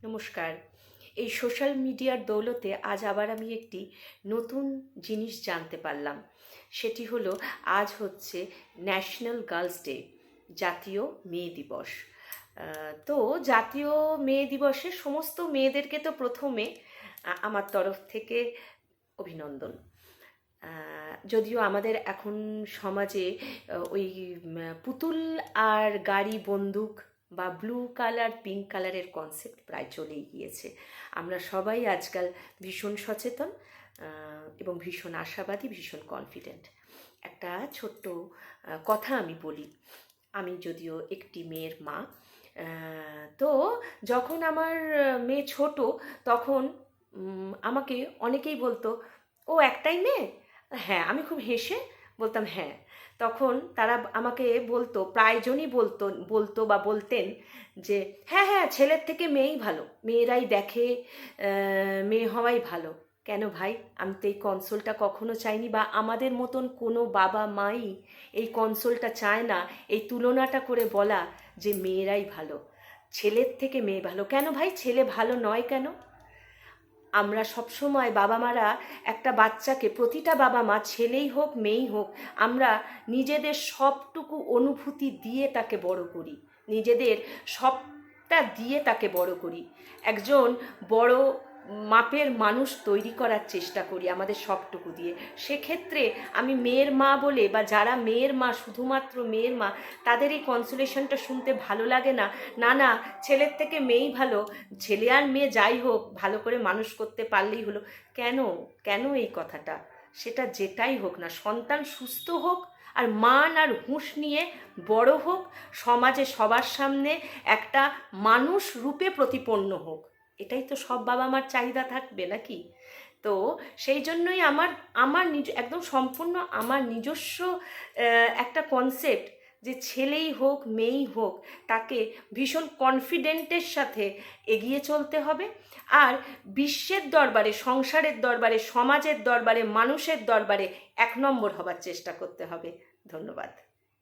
নমস্কার। এই সোশ্যাল মিডিয়ার দৌলতে আজ আবার আমি একটি নতুন জিনিস জানতে পারলাম। সেটি হলো আজ হচ্ছে ন্যাশনাল গার্লস ডে, জাতীয় মেয়ে দিবস। তো জাতীয় মেয়ে দিবসে সমস্ত মেয়েদেরকে তো প্রথমে আমার তরফ থেকে অভিনন্দন। যদিও আমাদের এখন সমাজে ওই পুতুল আর গাড়ি বন্দুক বা ব্লু কালার পিঙ্ক কালারের কনসেপ্ট প্রায় চলেই গিয়েছে। আমরা সবাই আজকাল ভীষণ সচেতন এবং ভীষণ আশাবাদী, ভীষণ কনফিডেন্ট। একটা ছোট্ট কথা আমি বলি। আমি যদিও একটি মেয়ের মা, তো যখন আমার মেয়ে ছোট তখন আমাকে অনেকেই বলতো, ও একটাই মেয়ে? হ্যাঁ, আমি খুব হেসে বলতাম হ্যাঁ। তখন তারা আমাকে বলতো, প্রায়জনই বলতো বা বলতেন যে হ্যাঁ হ্যাঁ, ছেলের থেকে মেয়েই ভালো, মেয়েরাই দেখে, মেয়ে হওয়াই ভালো। কেন ভাই, আমি তো এই কনসোলটা কখনো চাইনি, বা আমাদের মতন কোনো বাবা মাই এই কনসোলটা চায় না, এই তুলনাটা করে বলা যে মেয়েরাই ভালো, ছেলের থেকে মেয়ে ভালো। কেন ভাই, ছেলে ভালো নয় কেন? আমরা সবসময় বাবা মারা একটা বাচ্চাকে, প্রতিটা বাবা মা ছেলেই হোক মেয়েই হোক, আমরা নিজেদের সবটুকু অনুভূতি দিয়ে তাকে বড় করি, নিজেদের সবটা দিয়ে তাকে বড় করি। একজন বড় মাপের মানুষ তৈরি করার চেষ্টা করি আমাদের সবটুকু দিয়ে। সেক্ষেত্রে আমি মেয়ের মা বলে, বা যারা মেয়ের মা, শুধুমাত্র মেয়ের মা, তাদের এই কনসোলেশনটা শুনতে ভালো লাগে না। না না, ছেলের থেকে মেয়েই ভালো, ছেলে আর মেয়ে যাই হোক ভালো করে মানুষ করতে পারলেই হলো। কেন কেন এই কথাটা? সেটা যেটাই হোক না, সন্তান সুস্থ হোক আর মান আর হুঁশ নিয়ে বড় হোক, সমাজে সবার সামনে একটা মানুষ রূপে প্রতিপন্ন হোক, এটাই তো সব বাবা মার চাহিদা থাকবে নাকি? তো সেই জন্যই আমার একদম সম্পূর্ণ আমার নিজস্ব একটা কনসেপ্ট যে ছেলেই হোক মেয়েই হোক, তাকে ভীষণ কনফিডেন্টের সাথে এগিয়ে চলতে হবে। আর বিশ্বের দরবারে, সংসারের দরবারে, সমাজের দরবারে, মানুষের দরবারে 1 নম্বর হবার চেষ্টা করতে হবে। ধন্যবাদ।